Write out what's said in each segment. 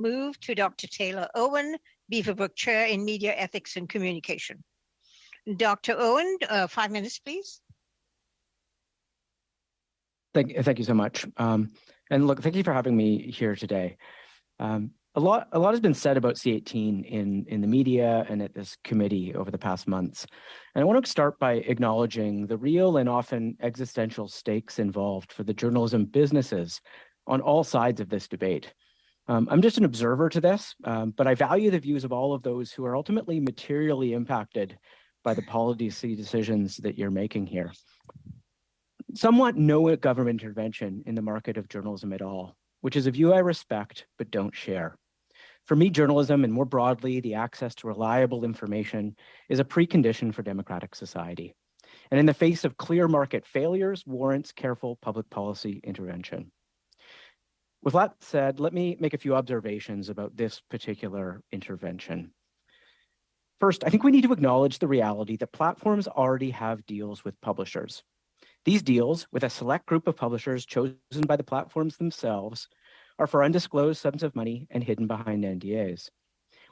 move to Dr. Taylor Owen, Beaverbrook Chair in Media Ethics and Communication. Dr. Owen, 5 minutes, please. Thank you so much. And look, thank you for having me here today. A lot has been said about C-18 in the media and at this committee over the past months. And I want to start by acknowledging the real and often existential stakes involved for the journalism businesses on all sides of this debate. I'm just an observer to this, but I value the views of all of those who are ultimately materially impacted by the policy decisions that you're making here. Some want no government intervention in the market of journalism at all, which is a view I respect but don't share. For me, journalism, and more broadly, the access to reliable information, is a precondition for democratic society. And in the face of clear market failures, warrants careful public policy intervention. With that said, let me make a few observations about this particular intervention. First, I think we need to acknowledge the reality that platforms already have deals with publishers. These deals, with a select group of publishers chosen by the platforms themselves, are for undisclosed sums of money and hidden behind NDAs.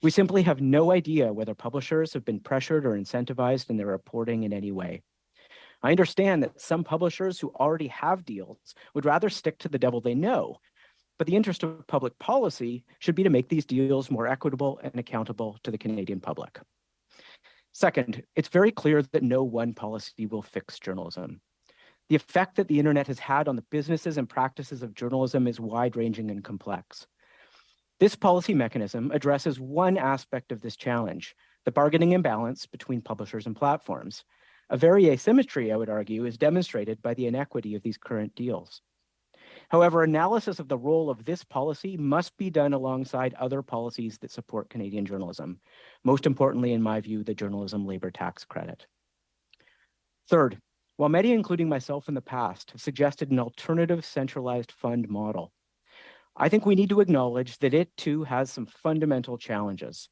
We simply have no idea whether publishers have been pressured or incentivized in their reporting in any way. I understand that some publishers who already have deals would rather stick to the devil they know, but the interest of public policy should be to make these deals more equitable and accountable to the Canadian public. Second, it's very clear that no one policy will fix journalism. The effect that the internet has had on the businesses and practices of journalism is wide-ranging and complex. This policy mechanism addresses one aspect of this challenge, the bargaining imbalance between publishers and platforms. A very asymmetry, I would argue, is demonstrated by the inequity of these current deals. However, analysis of the role of this policy must be done alongside other policies that support Canadian journalism, most importantly, in my view, the Journalism Labour Tax Credit. Third, while many, including myself in the past, have suggested an alternative centralized fund model, I think we need to acknowledge that it too has some fundamental challenges.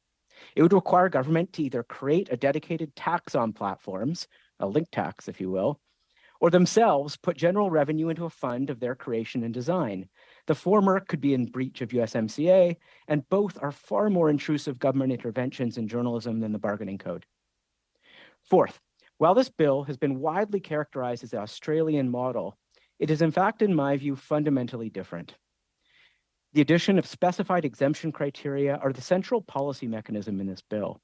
It would require government to either create a dedicated tax on platforms, a link tax, if you will, or themselves put general revenue into a fund of their creation and design. The former could be in breach of USMCA, and both are far more intrusive government interventions in journalism than the bargaining code. Fourth, while this bill has been widely characterized as the Australian model, it is in fact, in my view, fundamentally different. The addition of specified exemption criteria are the central policy mechanism in this bill.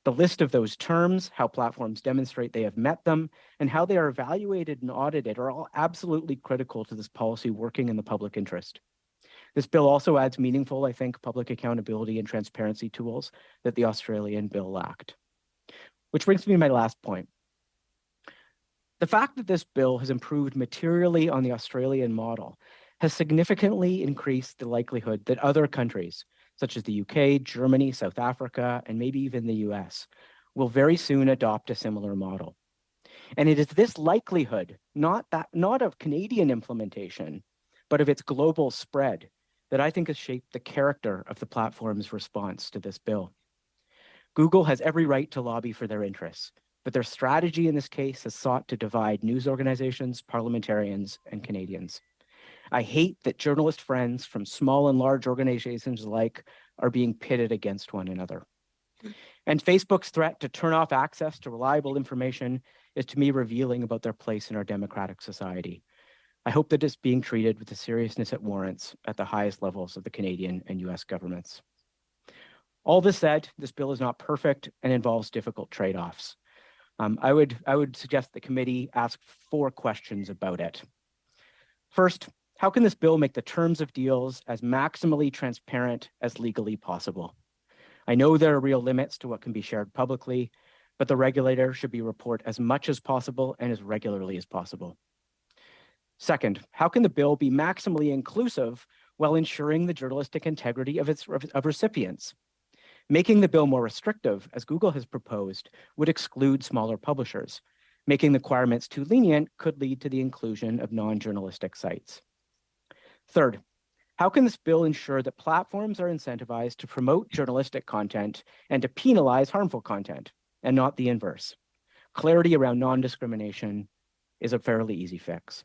The list of those terms, how platforms demonstrate they have met them, and how they are evaluated and audited are all absolutely critical to this policy working in the public interest. This bill also adds meaningful, I think, public accountability and transparency tools that the Australian bill lacked. Which brings me to my last point. The fact that this bill has improved materially on the Australian model has significantly increased the likelihood that other countries, such as the UK, Germany, South Africa, and maybe even the US, will very soon adopt a similar model. And it is this likelihood, not of Canadian implementation, but of its global spread, that I think has shaped the character of the platform's response to this bill. Google has every right to lobby for their interests, but their strategy in this case has sought to divide news organizations, parliamentarians, and Canadians. I hate that journalist friends from small and large organizations alike are being pitted against one another. And Facebook's threat to turn off access to reliable information is, to me, revealing about their place in our democratic society. I hope that it's being treated with the seriousness it warrants at the highest levels of the Canadian and US governments. All this said, this bill is not perfect and involves difficult trade-offs. I would suggest the committee ask 4 questions about it. First, how can this bill make the terms of deals as maximally transparent as legally possible? I know there are real limits to what can be shared publicly, but the regulator should report as much as possible and as regularly as possible. Second, how can the bill be maximally inclusive while ensuring the journalistic integrity of recipients? Making the bill more restrictive, as Google has proposed, would exclude smaller publishers. Making the requirements too lenient could lead to the inclusion of non-journalistic sites. Third, how can this bill ensure that platforms are incentivized to promote journalistic content and to penalize harmful content, and not the inverse? Clarity around non-discrimination is a fairly easy fix.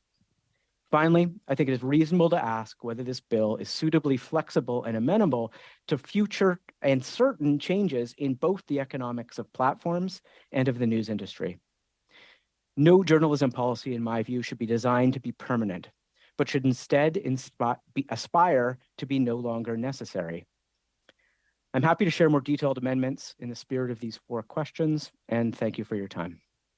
Finally, I think it is reasonable to ask whether this bill is suitably flexible and amenable to future and certain changes in both the economics of platforms and of the news industry. No journalism policy, in my view, should be designed to be permanent, but should instead aspire to be no longer necessary. I'm happy to share more detailed amendments in the spirit of these 4 questions, and thank you for your time.